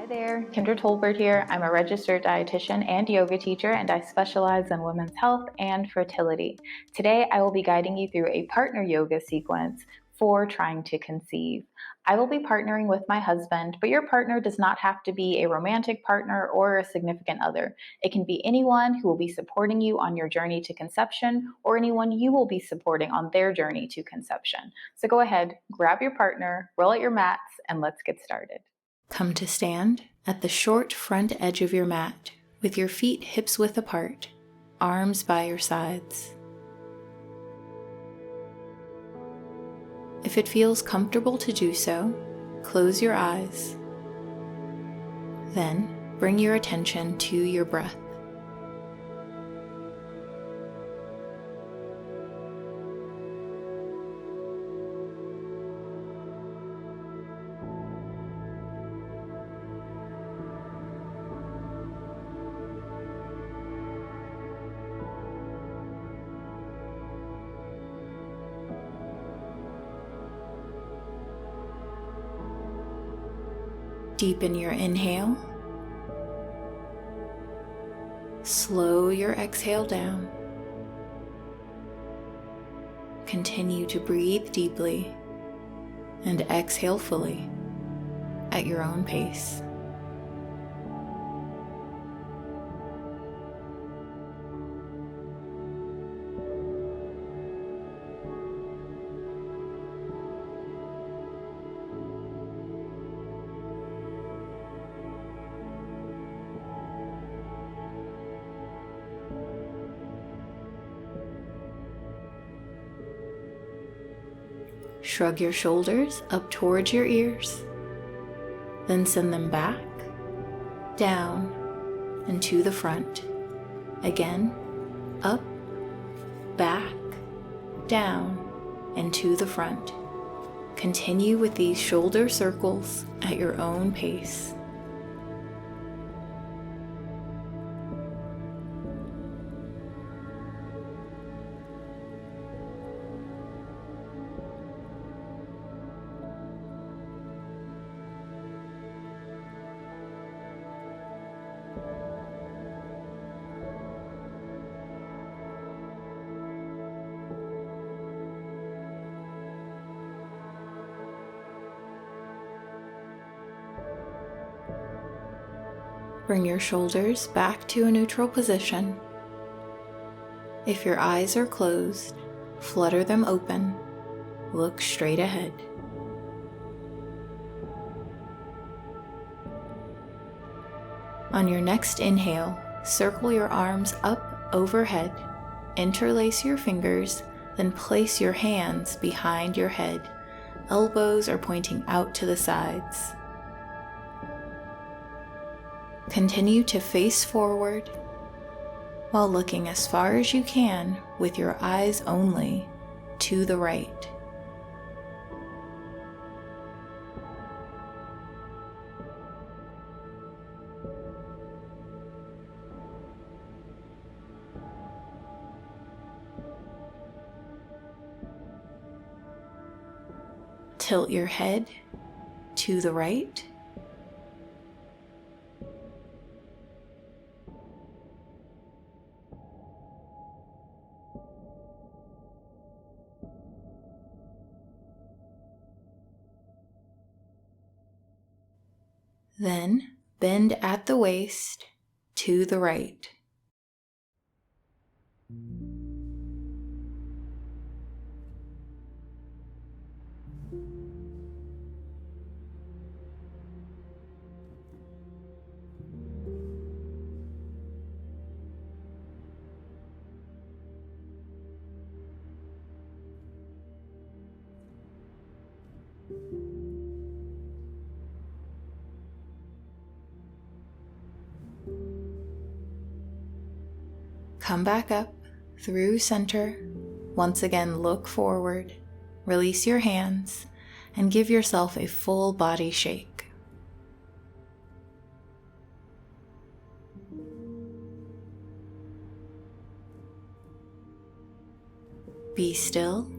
there, Kendra Tolbert here. I'm a registered dietitian and yoga teacher, and I specialize in women's health and fertility. Today, I will be guiding you through a partner yoga sequence for trying to conceive. I will be partnering with my husband, but your partner does not have to be a romantic partner or a significant other. It can be anyone who will be supporting you on your journey to conception or anyone you will be supporting on their journey to conception. So go ahead, grab your partner, roll out your mats, and let's get started. Come to stand at the short front edge of your mat with your feet hips-width apart, arms by your sides. If it feels comfortable to do so, close your eyes. Then bring your attention to your breath. Deepen your inhale. Slow your exhale down. Continue to breathe deeply and exhale fully at your own pace. Shrug your shoulders up towards your ears, then send them back, down, and to the front. Again, up, back, down, and to the front. Continue with these shoulder circles at your own pace. Bring your shoulders back to a neutral position. If your eyes are closed, flutter them open. Look straight ahead. On your next inhale, circle your arms up overhead, interlace your fingers, then place your hands behind your head. Elbows are pointing out to the sides. Continue to face forward while looking as far as you can with your eyes only to the right. Tilt your head to the right. Then bend at the waist to the right. Come back up through center. Once again, look forward, release your hands, and give yourself a full body shake. Be still.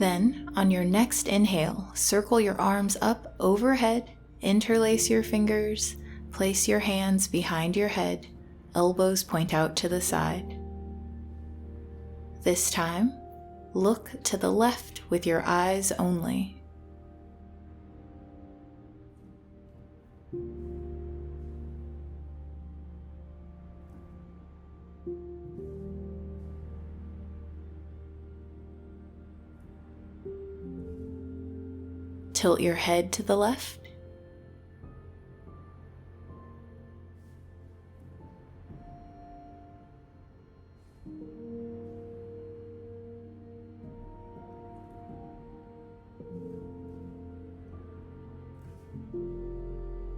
Then, on your next inhale, circle your arms up overhead, interlace your fingers, place your hands behind your head, elbows point out to the side. This time, look to the left with your eyes only. Tilt your head to the left.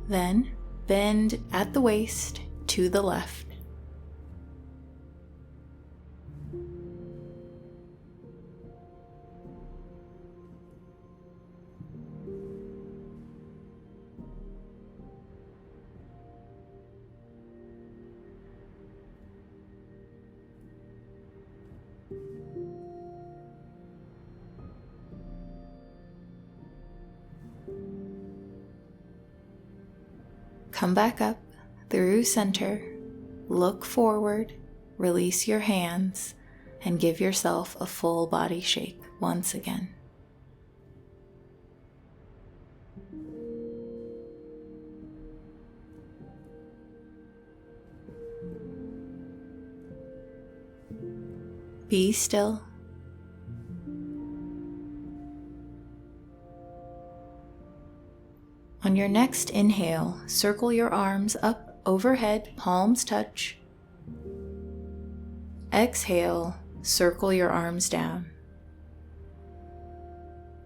Then bend at the waist to the left. Come back up through center, look forward, release your hands, and give yourself a full body shake once again. Be still. On your next inhale, circle your arms up overhead, palms touch. Exhale, circle your arms down.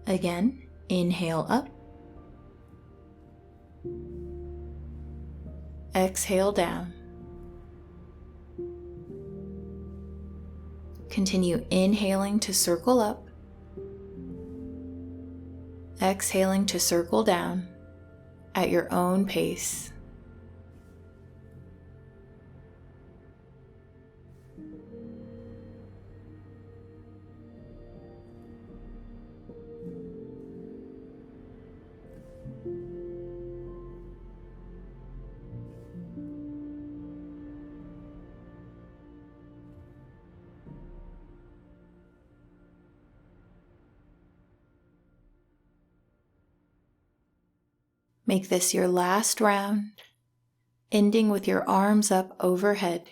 Again, inhale up. Exhale down. Continue inhaling to circle up. Exhaling to circle down at your own pace. Make this your last round, ending with your arms up overhead.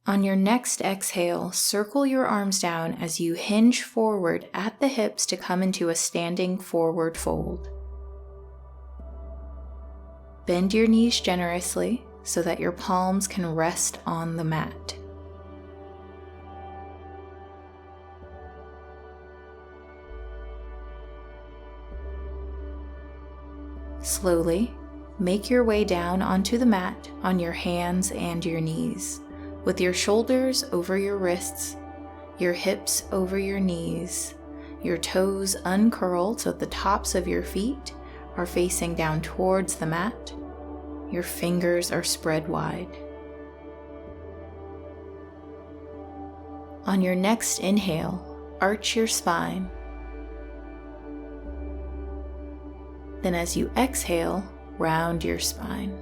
On your next exhale, circle your arms down as you hinge forward at the hips to come into a standing forward fold. Bend your knees generously so that your palms can rest on the mat. Slowly, make your way down onto the mat on your hands and your knees, with your shoulders over your wrists, your hips over your knees, your toes uncurled so that the tops of your feet are facing down towards the mat, your fingers are spread wide. On your next inhale, arch your spine. Then as you exhale, round your spine.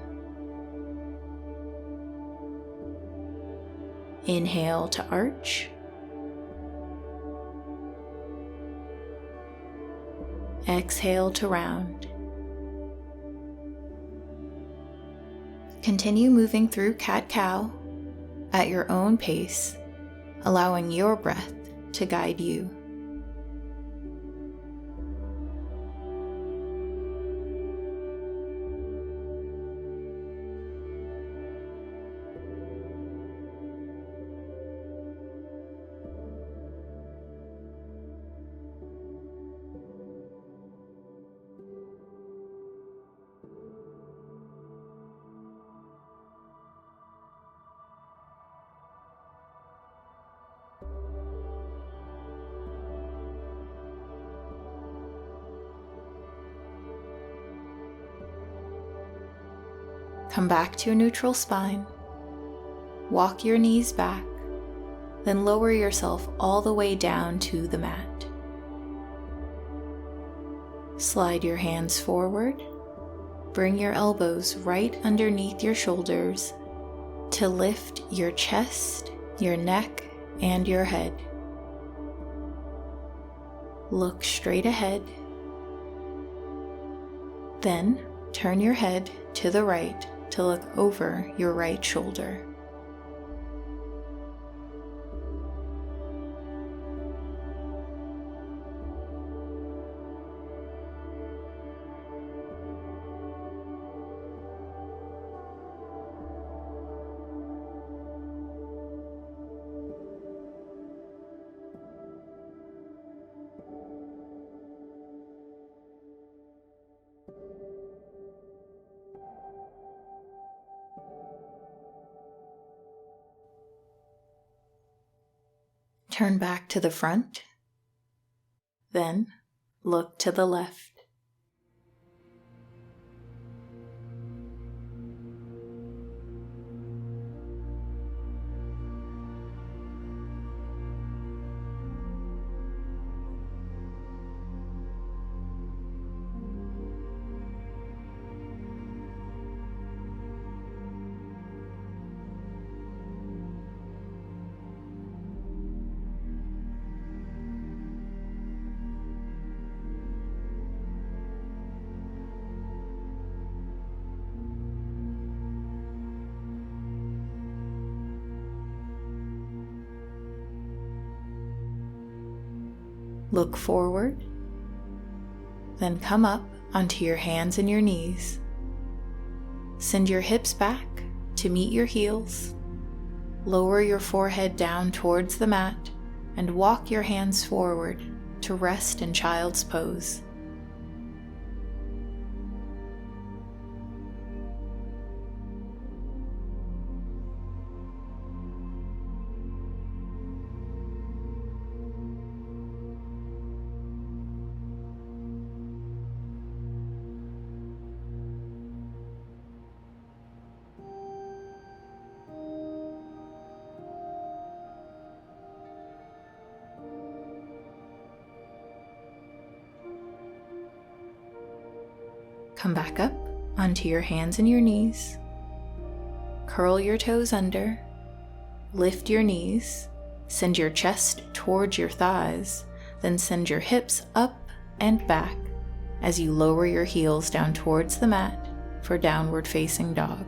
Inhale to arch. Exhale to round. Continue moving through cat-cow at your own pace, allowing your breath to guide you. Come back to a neutral spine. Walk your knees back, then lower yourself all the way down to the mat. Slide your hands forward. Bring your elbows right underneath your shoulders to lift your chest, your neck, and your head. Look straight ahead. Then turn your head to the right to look over your right shoulder. Turn back to the front, then look to the left. Look forward, then come up onto your hands and your knees. Send your hips back to meet your heels. Lower your forehead down towards the mat and walk your hands forward to rest in child's pose. Come back up onto your hands and your knees. Curl your toes under. Lift your knees. Send your chest towards your thighs. Then send your hips up and back as you lower your heels down towards the mat for downward facing dog.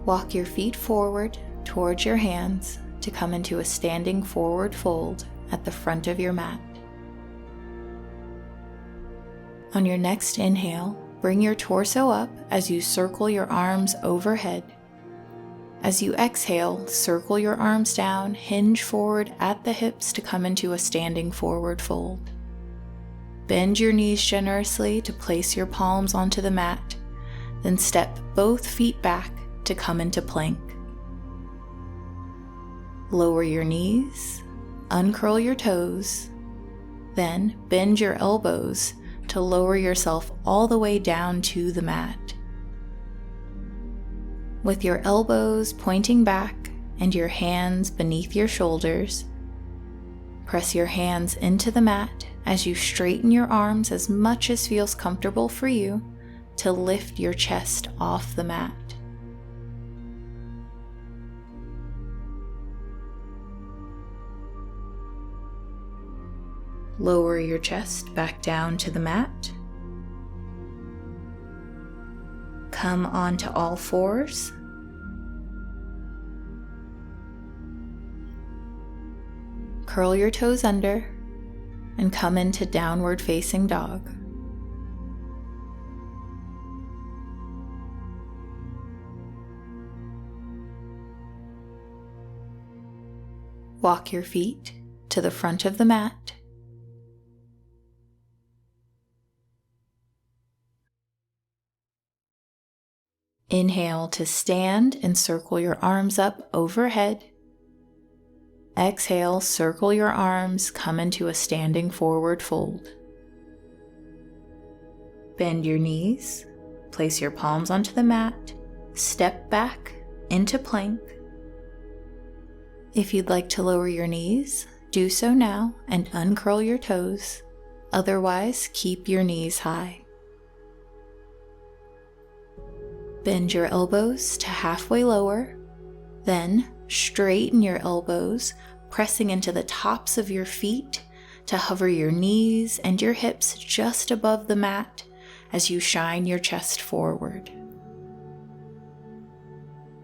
Walk your feet forward towards your hands to come into a standing forward fold at the front of your mat. On your next inhale, bring your torso up as you circle your arms overhead. As you exhale, circle your arms down, hinge forward at the hips to come into a standing forward fold. Bend your knees generously to place your palms onto the mat, then step both feet back to come into plank. Lower your knees, uncurl your toes, then bend your elbows to lower yourself all the way down to the mat. With your elbows pointing back and your hands beneath your shoulders, press your hands into the mat as you straighten your arms as much as feels comfortable for you to lift your chest off the mat. Lower your chest back down to the mat. Come onto all fours. Curl your toes under and come into downward facing dog. Walk your feet to the front of the mat. Inhale to stand and circle your arms up overhead. Exhale, circle your arms, come into a standing forward fold. Bend your knees, place your palms onto the mat, step back into plank. If you'd like to lower your knees, do so now and uncurl your toes. Otherwise, keep your knees high. Bend your elbows to halfway lower, then straighten your elbows, pressing into the tops of your feet to hover your knees and your hips just above the mat as you shine your chest forward.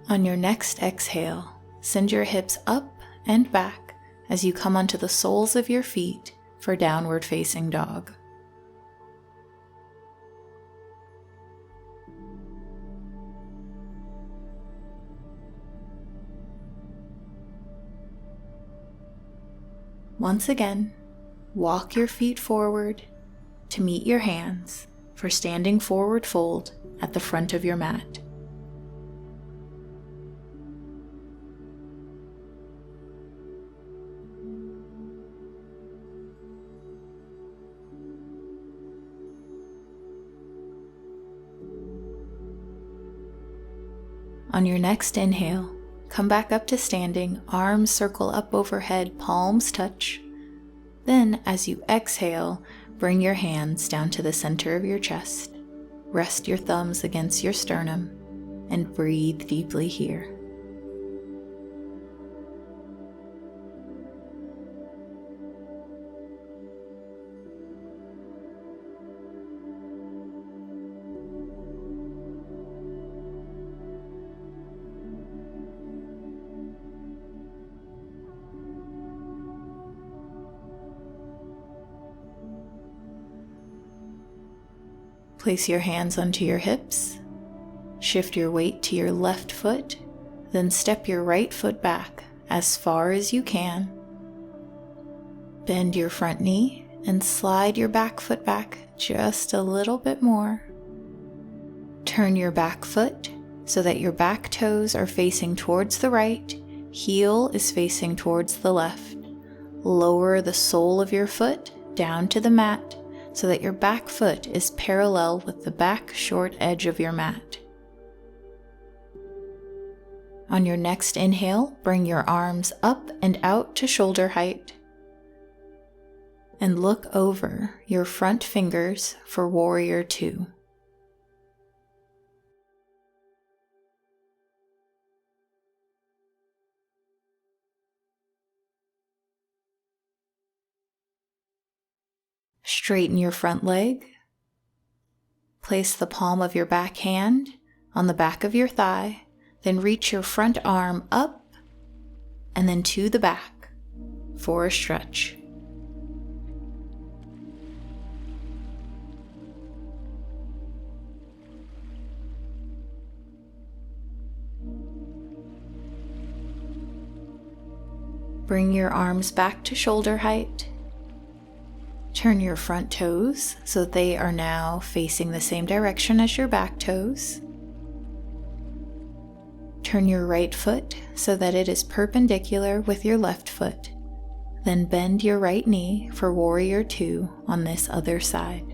On your next exhale, send your hips up and back as you come onto the soles of your feet for downward facing dog. Once again, walk your feet forward to meet your hands for standing forward fold at the front of your mat. On your next inhale, come back up to standing, arms circle up overhead, palms touch. Then, as you exhale, bring your hands down to the center of your chest. Rest your thumbs against your sternum and breathe deeply here. Place your hands onto your hips, shift your weight to your left foot, then step your right foot back as far as you can. Bend your front knee and slide your back foot back just a little bit more. Turn your back foot so that your back toes are facing towards the right, heel is facing towards the left. Lower the sole of your foot down to the mat so that your back foot is parallel with the back short edge of your mat. On your next inhale, bring your arms up and out to shoulder height. And look over your front fingers for Warrior Two. Straighten your front leg. Place the palm of your back hand on the back of your thigh, then reach your front arm up and then to the back for a stretch. Bring your arms back to shoulder height. Turn your front toes so that they are now facing the same direction as your back toes. Turn your right foot so that it is perpendicular with your left foot. Then bend your right knee for Warrior Two on this other side.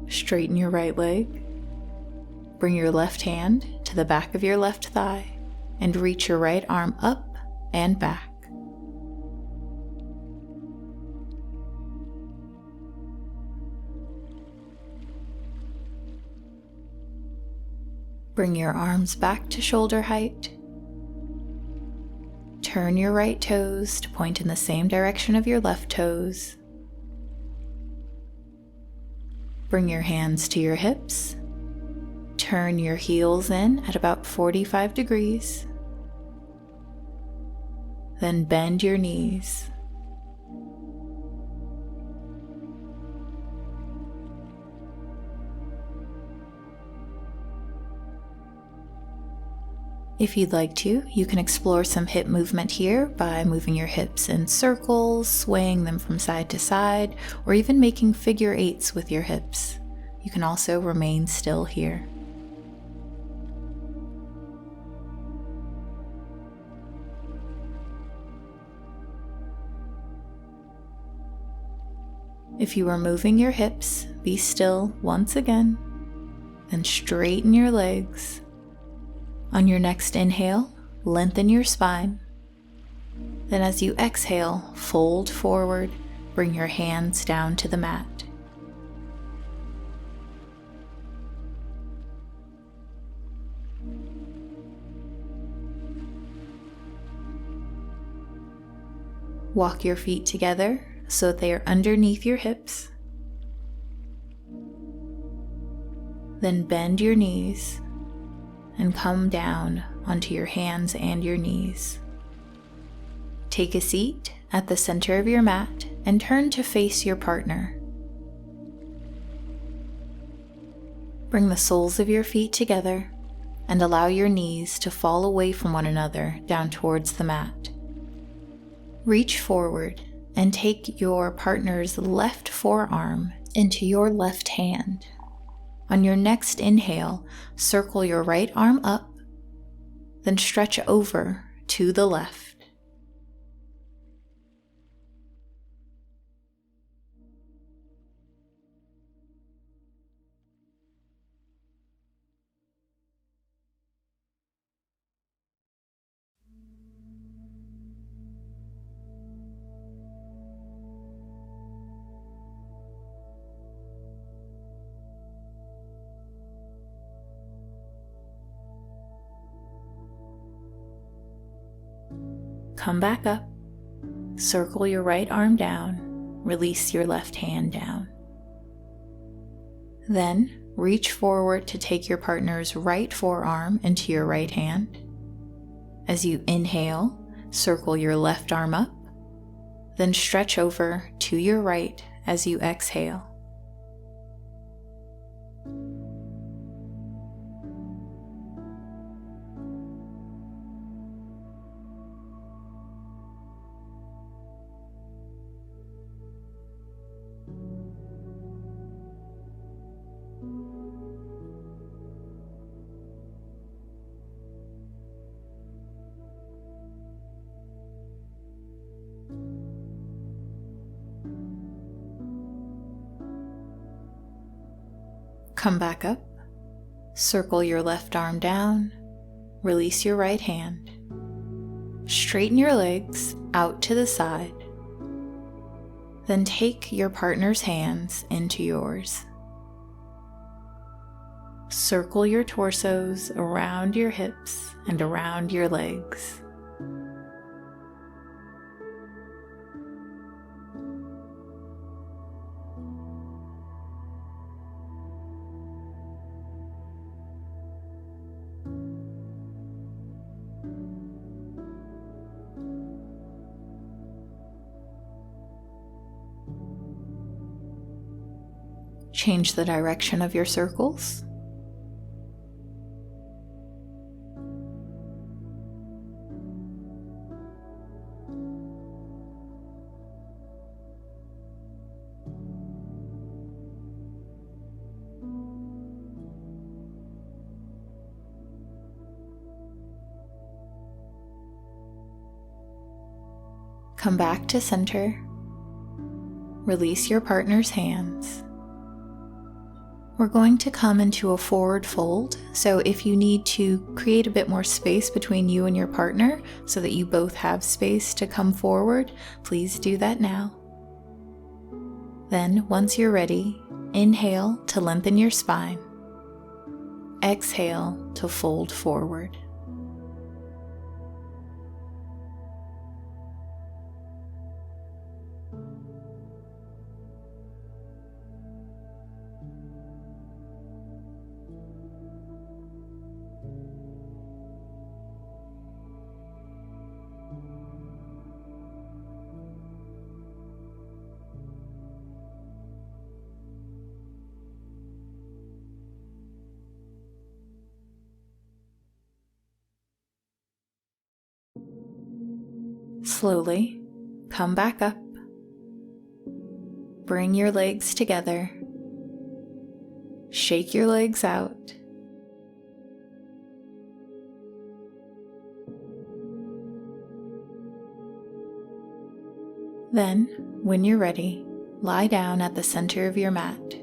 Straighten your right leg. Bring your left hand to the back of your left thigh and reach your right arm up and back. Bring your arms back to shoulder height. Turn your right toes to point in the same direction of your left toes. Bring your hands to your hips. Turn your heels in at about 45 degrees. Then bend your knees. If you'd like to, you can explore some hip movement here by moving your hips in circles, swaying them from side to side, or even making figure eights with your hips. You can also remain still here. If you are moving your hips, be still once again, then straighten your legs. On your next inhale, lengthen your spine. Then as you exhale, fold forward, bring your hands down to the mat. Walk your feet together so that they are underneath your hips. Then bend your knees and come down onto your hands and your knees. Take a seat at the center of your mat and turn to face your partner. Bring the soles of your feet together and allow your knees to fall away from one another down towards the mat. Reach forward and take your partner's left forearm into your left hand. On your next inhale, circle your right arm up, then stretch over to the left. Come back up, circle your right arm down, release your left hand down. Then reach forward to take your partner's right forearm into your right hand. As you inhale, circle your left arm up, then stretch over to your right as you exhale. Come back up, circle your left arm down, release your right hand. Straighten your legs out to the side. Then take your partner's hands into yours. Circle your torsos around your hips and around your legs. Change the direction of your circles. Come back to center. Release your partner's hands. We're going to come into a forward fold, so if you need to create a bit more space between you and your partner so that you both have space to come forward, please do that now. Then, once you're ready, inhale to lengthen your spine. Exhale to fold forward. Slowly, come back up. Bring your legs together. Shake your legs out. Then, when you're ready, Lie down at the center of your mat.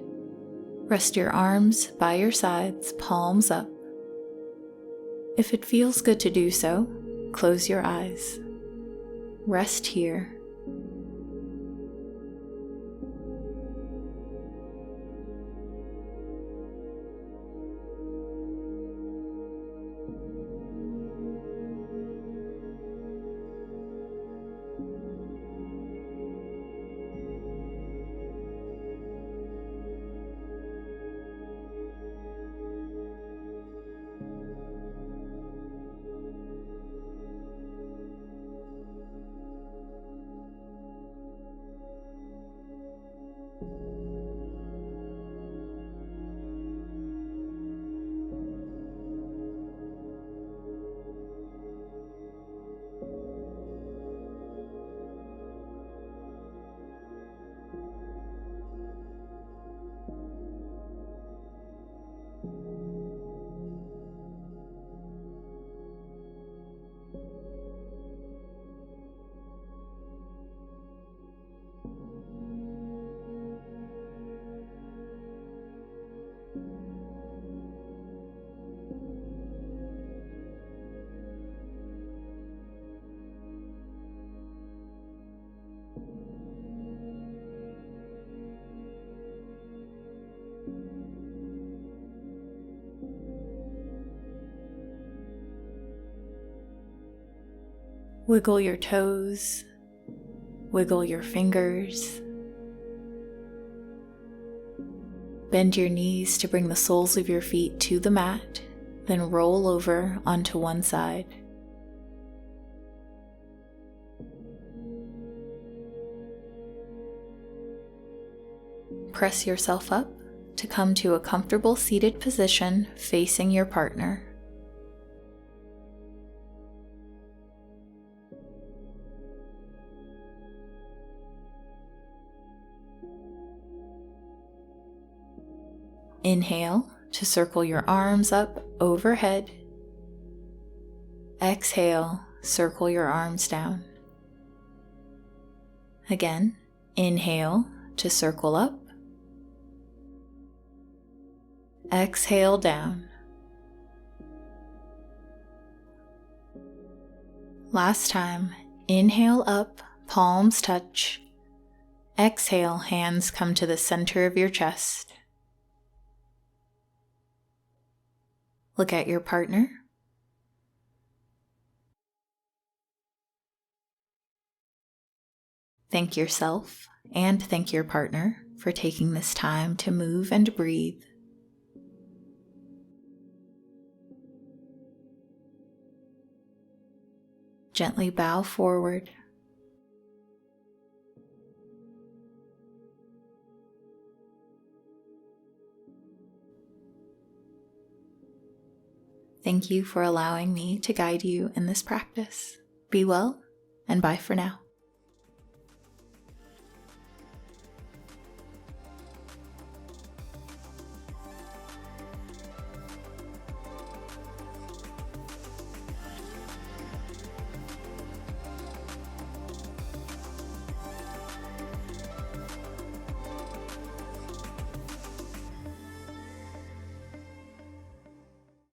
Rest your arms by your sides, palms up. If it feels good to do so, close your eyes. Rest here. Wiggle your toes, wiggle your fingers. Bend your knees to bring the soles of your feet to the mat, then roll over onto one side. Press yourself up to come to a comfortable seated position facing your partner. Inhale to circle your arms up overhead. Exhale, circle your arms down. Again, inhale to circle up. Exhale down. Last time, inhale up, palms touch. Exhale, hands come to the center of your chest. Look at your partner. Thank yourself and thank your partner for taking this time to move and breathe. Gently bow forward. Thank you for allowing me to guide you in this practice. Be well, and bye for now.